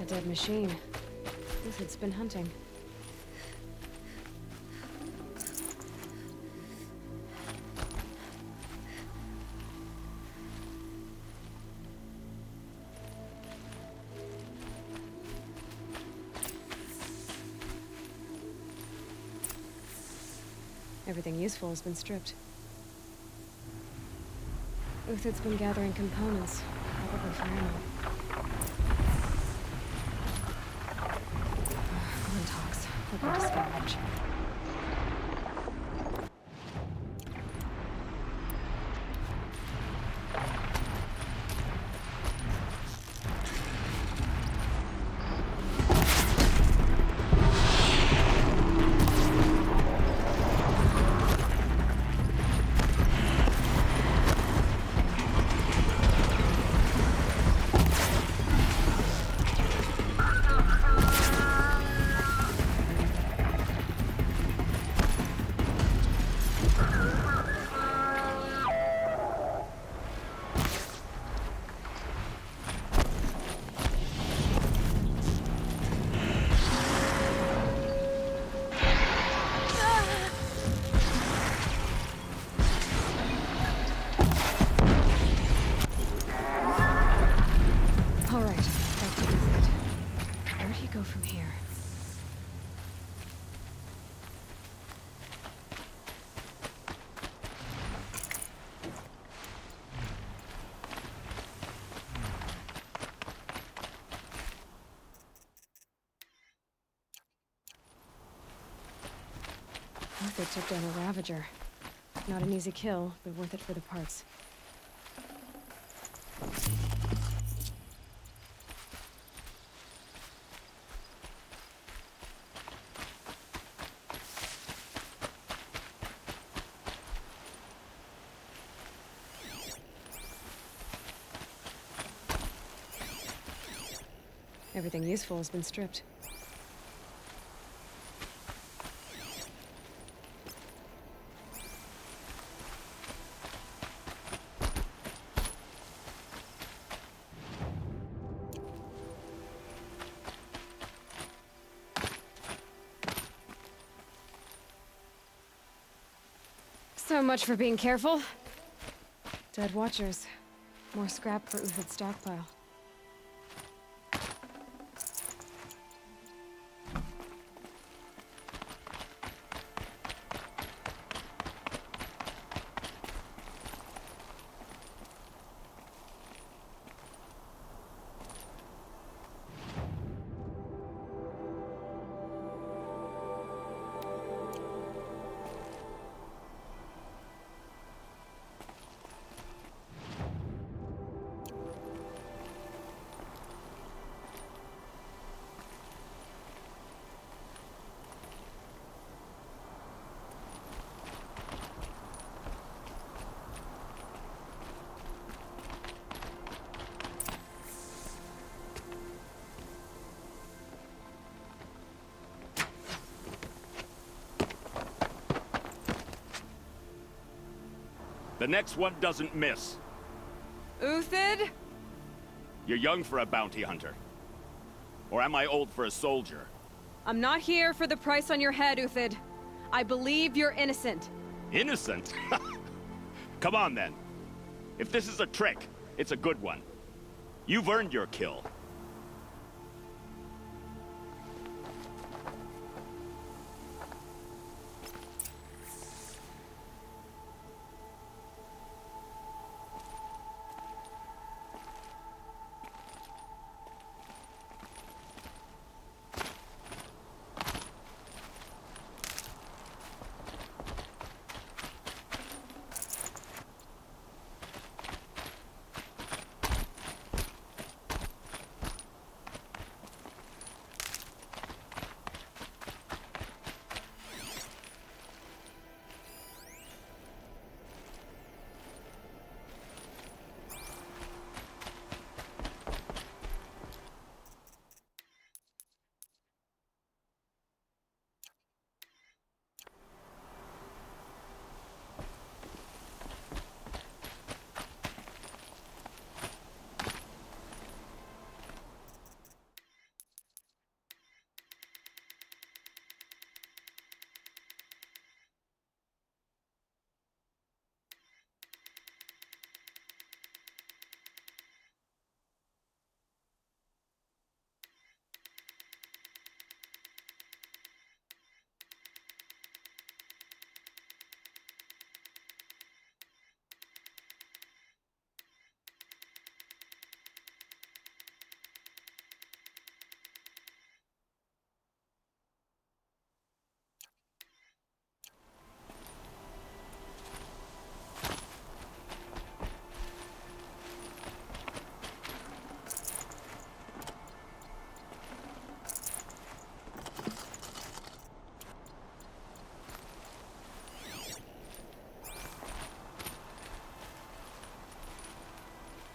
dead machine. Uthid's been hunting. Everything useful has been stripped. Uthid's been gathering components, probably for ammo. Come on, Tox. We're going to scavenge. From here. Uthid took down a Ravager. Not an easy kill, but worth it for the parts. Everything useful has been stripped. So much for being careful. Dead Watchers. More scrap for Uthid's stockpile. The next one doesn't miss. Uthid? You're young for a bounty hunter. Or am I old for a soldier? I'm not here for the price on your head, Uthid. I believe you're innocent. Innocent? Come on, then. If this is a trick, it's a good one. You've earned your kill.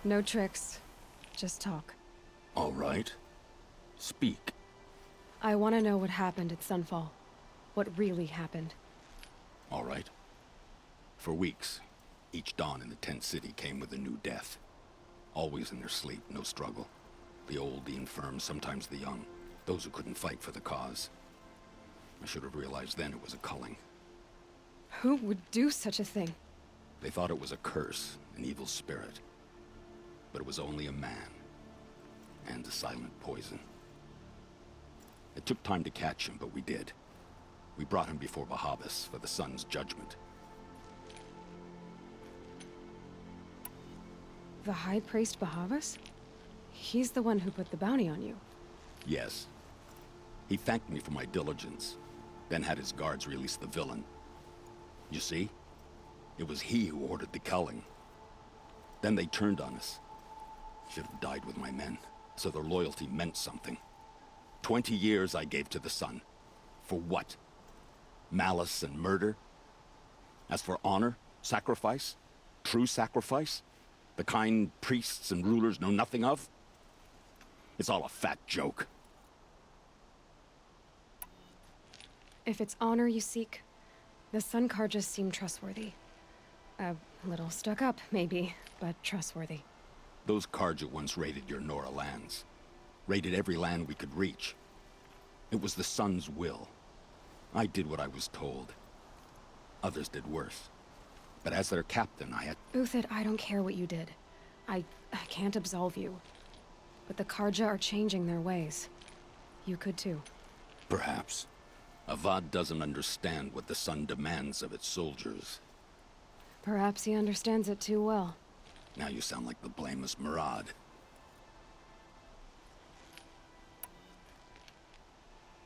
No tricks. Just talk. All right. Speak. I want to know what happened at Sunfall. What really happened. All right. For weeks, each dawn in the tent city came with a new death. Always in their sleep, no struggle. The old, the infirm, sometimes the young. Those who couldn't fight for the cause. I should have realized then it was a culling. Who would do such a thing? They thought it was a curse, an evil spirit. But it was only a man. And a silent poison. It took time to catch him, but we did. We brought him before Bahavas for the sun's judgment. The High Priest Bahavas? He's the one who put the bounty on you. Yes. He thanked me for my diligence, then had his guards release the villain. You see? It was he who ordered the culling. Then they turned on us. Should have died with my men, so their loyalty meant something. 20 years I gave to the sun. For what? Malice and murder? As for honor, sacrifice, true sacrifice, the kind priests and rulers know nothing of? It's all a fat joke. If it's honor you seek, the Sun Karjas seem trustworthy. A little stuck up, maybe, but trustworthy. Those Karja once raided your Nora lands. Raided every land we could reach. It was the Sun's will. I did what I was told. Others did worse. But as their captain, I had... Uthid, I don't care what you did. I can't absolve you. But the Karja are changing their ways. You could too. Perhaps. Avad doesn't understand what the Sun demands of its soldiers. Perhaps he understands it too well. Now you sound like the blameless Murad.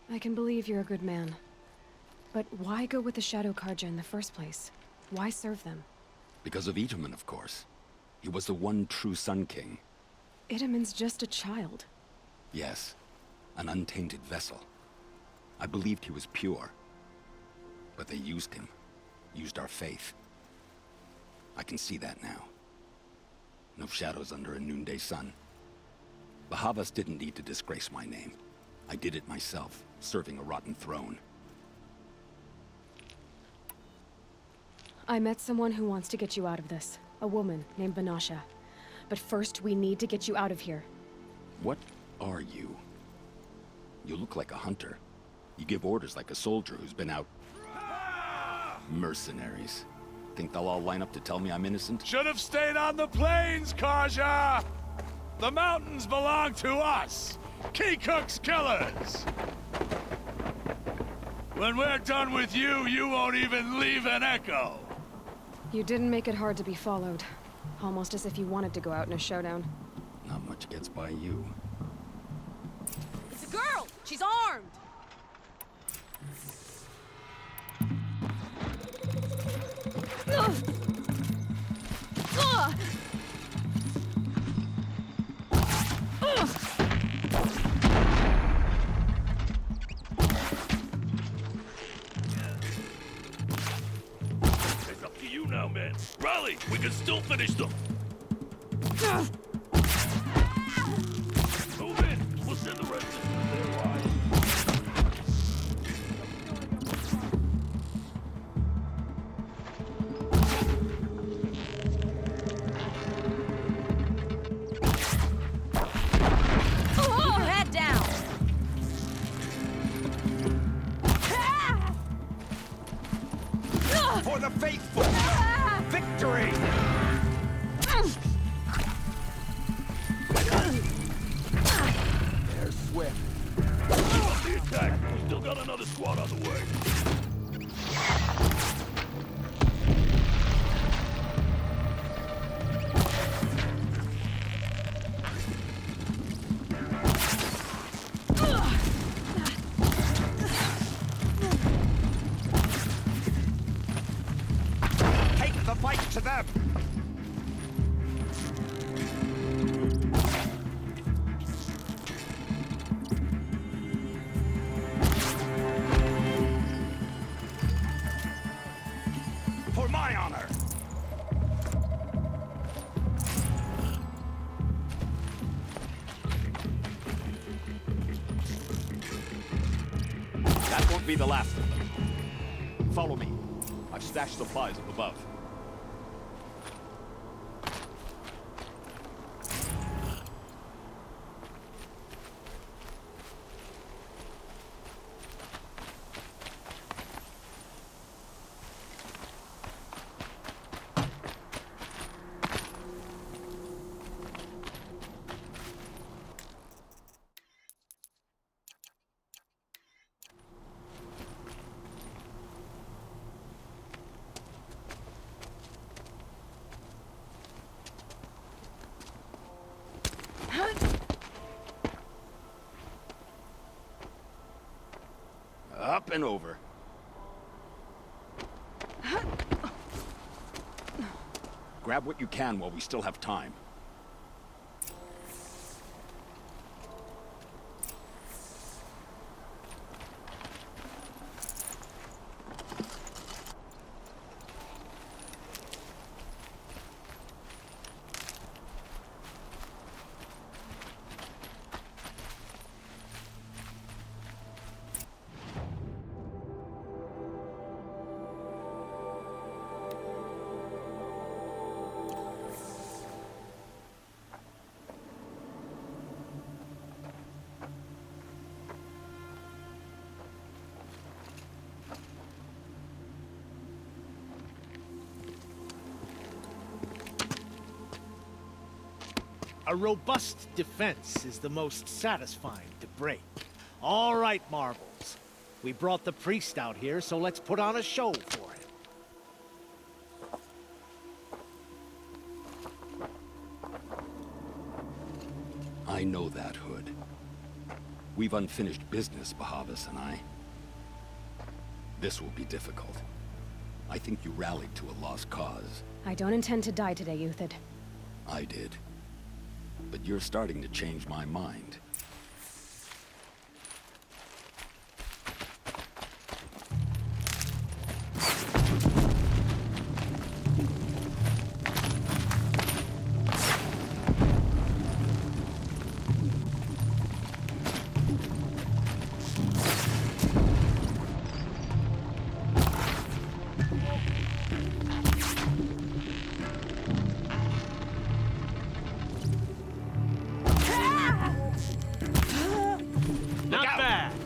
I can believe you're a good man. But why go with the Shadow Karja in the first place? Why serve them? Because of Itaman, of course. He was the one true Sun King. Itaman's just a child. Yes, an untainted vessel. I believed he was pure. But they used him. Used our faith. I can see that now. No shadows under a noonday sun. Bahavas didn't need to disgrace my name. I did it myself, serving a rotten throne. I met someone who wants to get you out of this. A woman named Vanasha. But first, we need to get you out of here. What are you? You look like a hunter. You give orders like a soldier who's been out... Mercenaries. Think they'll all line up to tell me I'm innocent? Should have stayed on the plains, Karja! The mountains belong to us! Kikuk's killers! When we're done with you, you won't even leave an echo! You didn't make it hard to be followed. Almost as if you wanted to go out in a showdown. Not much gets by you. It's a girl! She's armed! It's up to you now, man. Rally! We can still finish them! Move in! We'll send the rest of them their way. Keep your head down! For the faithful! Victory! They're swift. Keep up the attack. We still got another squad on the way. Take the fight to them! For my honor! That won't be the last of them. Follow me. I've stashed supplies up above. Up and over. Grab what you can while we still have time. A robust defense is the most satisfying to break. All right, Marbles. We brought the priest out here, so let's put on a show for him. I know that, Hood. We've unfinished business, Bahavas and I. This will be difficult. I think you rallied to a lost cause. I don't intend to die today, Uthid. I did. But you're starting to change my mind.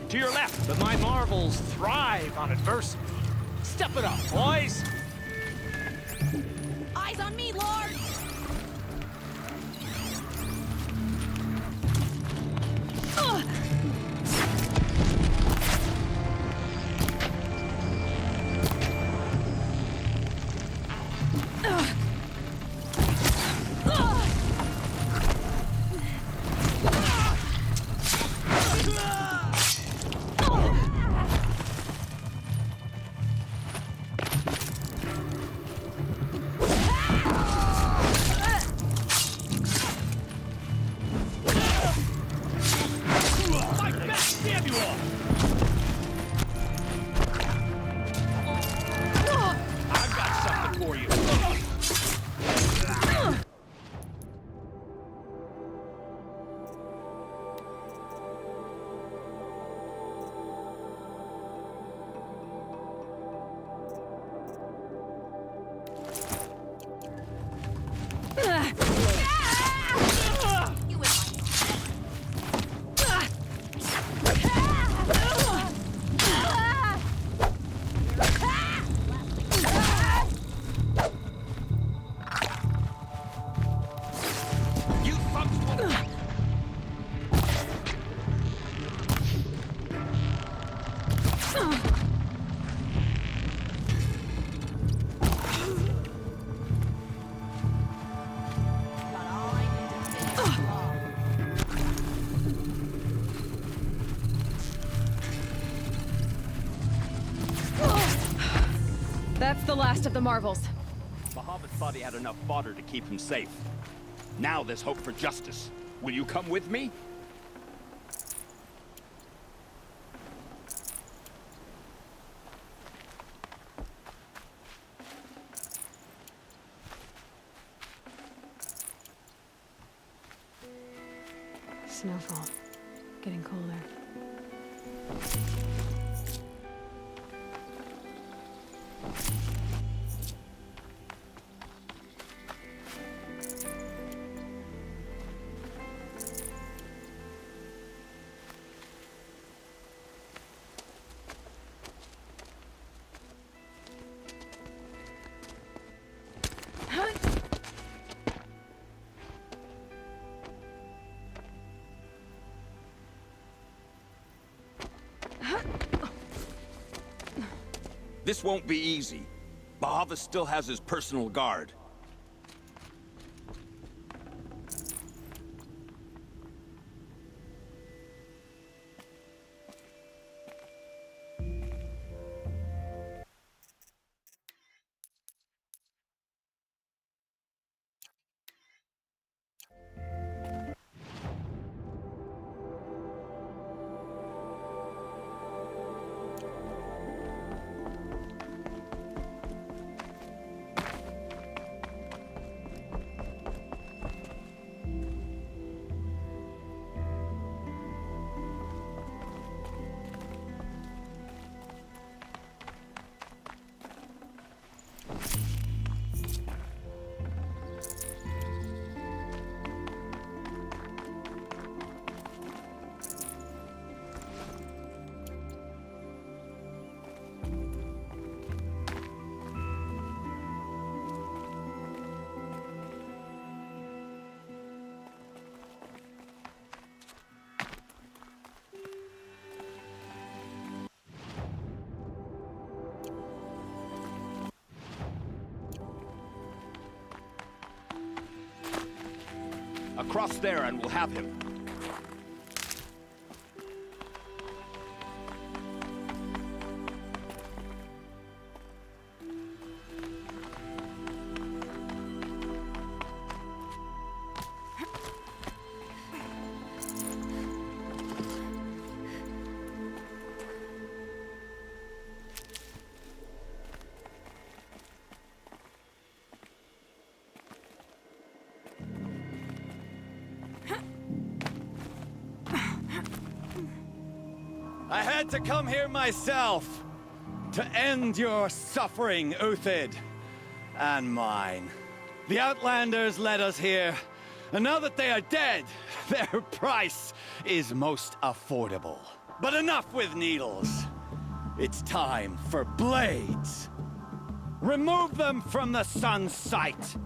To your left! But my Marvels thrive on adversity. Step it up, boys! Eyes on me, Lord! That's the last of the Marvels. Bahavas thought he had enough fodder to keep him safe. Now there's hope for justice. Will you come with me? Snowfall. Getting colder. This won't be easy. Bahava still has his personal guard. Across there and we'll have him. I had to come here myself to end your suffering, Uthid, and mine. The Outlanders led us here, and now that they are dead, their price is most affordable. But enough with needles. It's time for blades. Remove them from the sun's sight.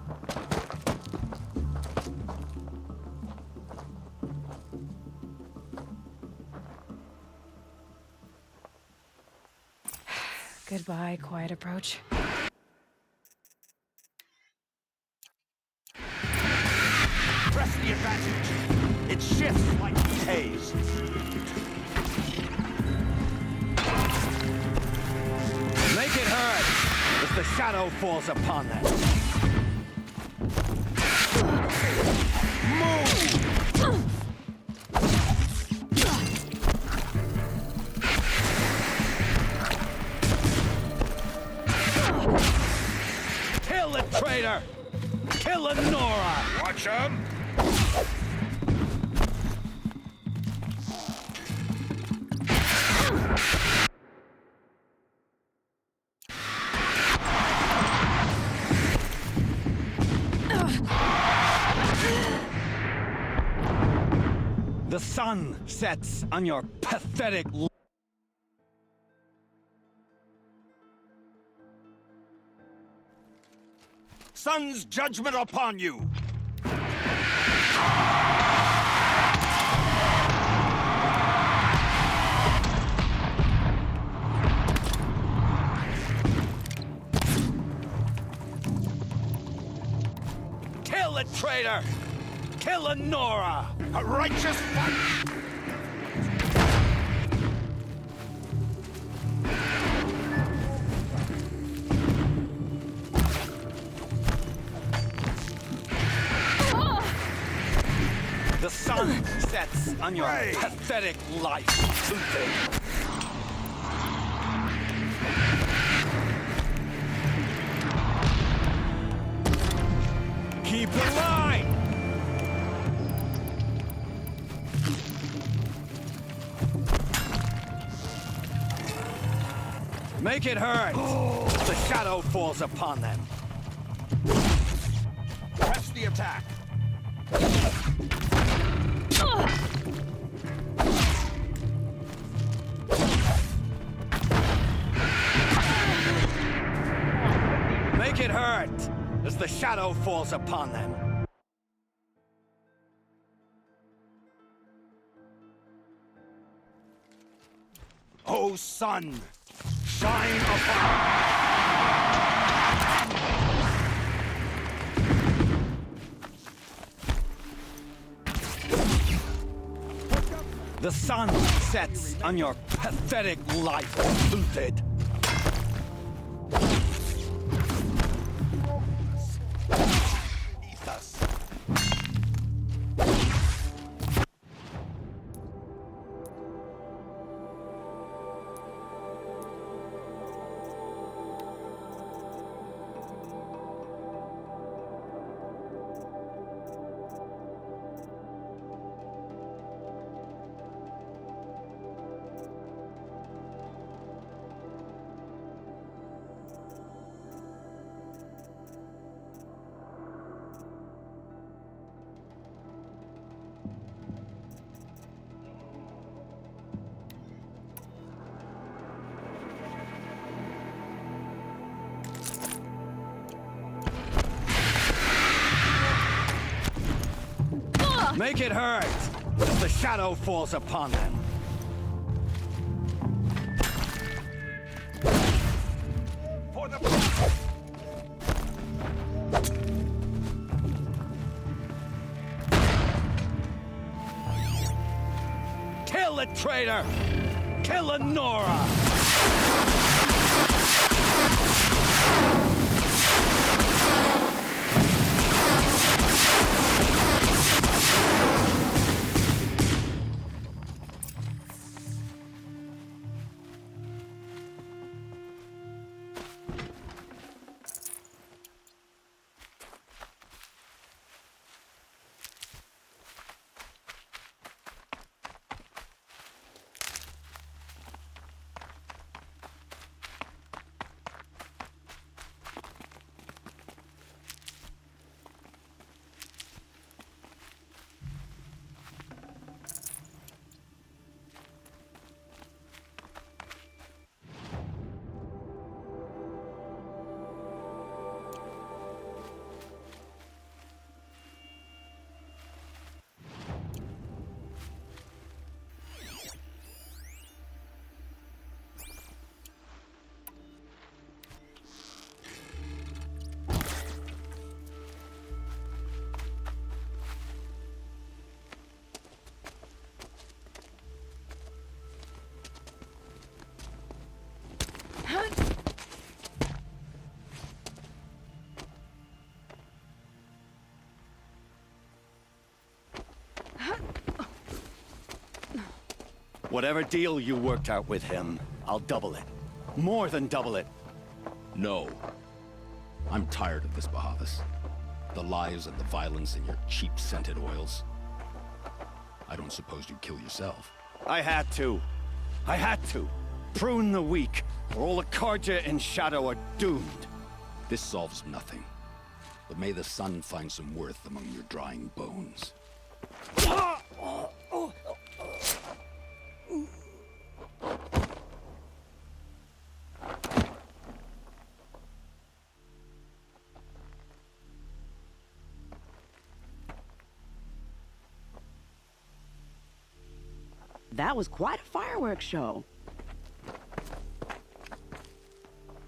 Goodbye, quiet approach. Press the advantage. It shifts like haze. Make it hurt as the shadow falls upon them. Kill the traitor! Kill the Nora! Watch him! The sun sets on your pathetic Sun's judgment upon you! Kill the traitor! Kill the Nora! A righteous fight! The sun sets on your pathetic life, Uthid. Keep the line! Make it hurt! The shadow falls upon them. Press the attack. Make it hurt as the shadow falls upon them. O sun, shine upon... The sun sets on your pathetic life, Uthid. Beneath us. Make it hurt as the shadow falls upon them. For the... Kill the traitor! Kill Lenora! Whatever deal you worked out with him, I'll double it. More than double it. No. I'm tired of this, Bahavas. The lies and the violence and your cheap scented oils. I don't suppose you'd kill yourself. I had to. I had to. Prune the weak, or all the Karja in Shadow are doomed. This solves nothing. But may the sun find some worth among your drying bones. That was quite a fireworks show.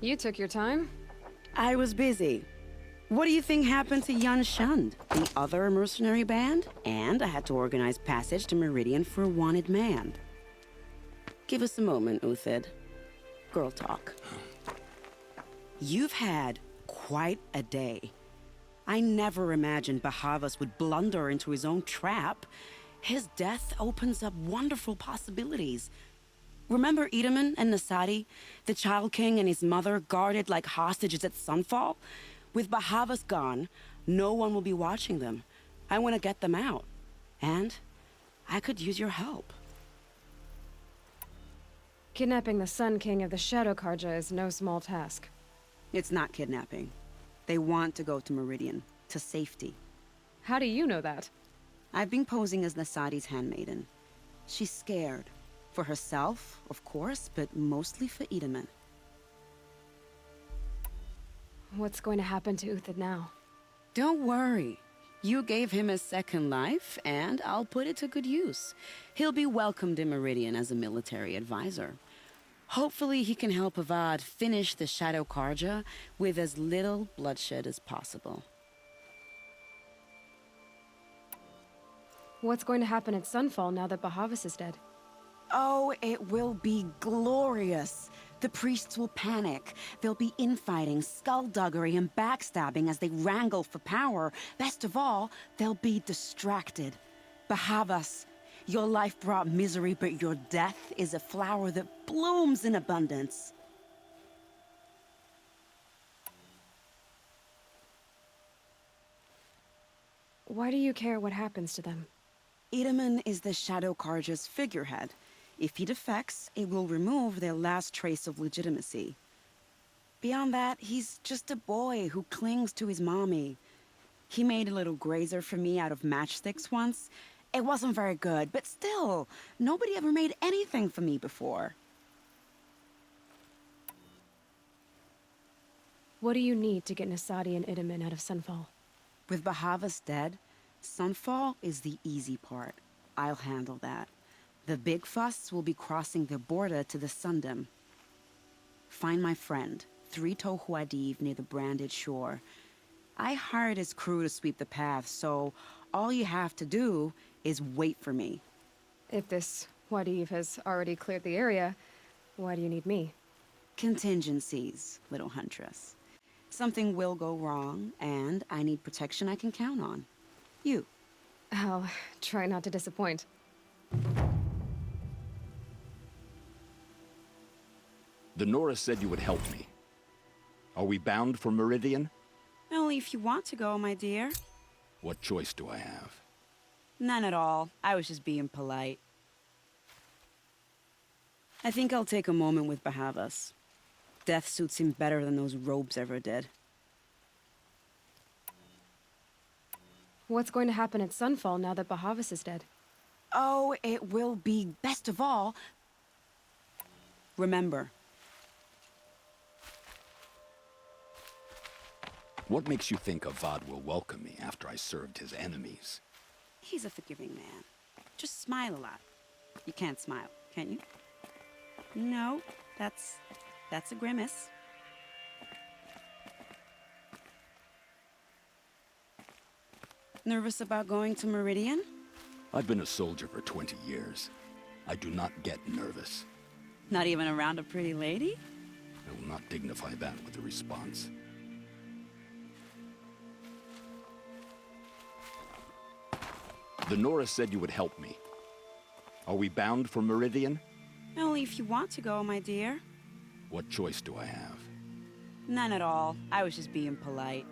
You took your time. I was busy. What do you think happened to Yun Shund, the other mercenary band? And I had to organize passage to Meridian for a wanted man. Give us a moment, Uthid. Girl talk. You've had quite a day. I never imagined Bahavas would blunder into his own trap. His death opens up wonderful possibilities. Remember Edaman and Nasadi, the Child King and his mother guarded like hostages at sunfall? With Bahavas gone, no one will be watching them. I want to get them out. And I could use your help. Kidnapping the Sun King of the Shadow Karja is no small task. It's not kidnapping. They want to go to Meridian, to safety. How do you know that? I've been posing as Nasadi's handmaiden. She's scared. For herself, of course, but mostly for Itamen. What's going to happen to Uthid now? Don't worry. You gave him a second life, and I'll put it to good use. He'll be welcomed in Meridian as a military advisor. Hopefully he can help Avad finish the Shadow Karja with as little bloodshed as possible. What's going to happen at Sunfall now that Bahavas is dead? Oh, it will be glorious. The priests will panic. There'll be infighting, skullduggery, and backstabbing as they wrangle for power. Best of all, they'll be distracted. Bahavas, your life brought misery, but your death is a flower that blooms in abundance. Why do you care what happens to them? Itamen is the Shadow Karja's figurehead. If he defects, it will remove their last trace of legitimacy. Beyond that, he's just a boy who clings to his mommy. He made a little grazer for me out of matchsticks once. It wasn't very good, but still, nobody ever made anything for me before. What do you need to get Nasadi and Itamen out of Sunfall? With Bahavas dead, Sunfall is the easy part. I'll handle that. The big fuss will be crossing the border to the Sundom. Find my friend, 3 Tohuadiv near the branded shore. I hired his crew to sweep the path, so all you have to do is wait for me. If this Wadiv has already cleared the area, why do you need me? Contingencies, little huntress. Something will go wrong, and I need protection I can count on. You. I'll try not to disappoint. The Nora said you would help me. Are we bound for Meridian? Only if you want to go, my dear. What choice do I have? None at all. I was just being polite. I think I'll take a moment with Bahavas. Death suits him better than those robes ever did. What's going to happen at Sunfall now that Bahavas is dead? Oh, it will be best of all. Remember. What makes you think Avad will welcome me after I served his enemies? He's a forgiving man. Just smile a lot. You can't smile, can you? No, that's a grimace. Nervous about going to Meridian? I've been a soldier for 20 years. I do not get nervous. Not even around a pretty lady? I will not dignify that with a response. The Nora said you would help me. Are we bound for Meridian? Only if you want to go, my dear. What choice do I have? None at all. I was just being polite.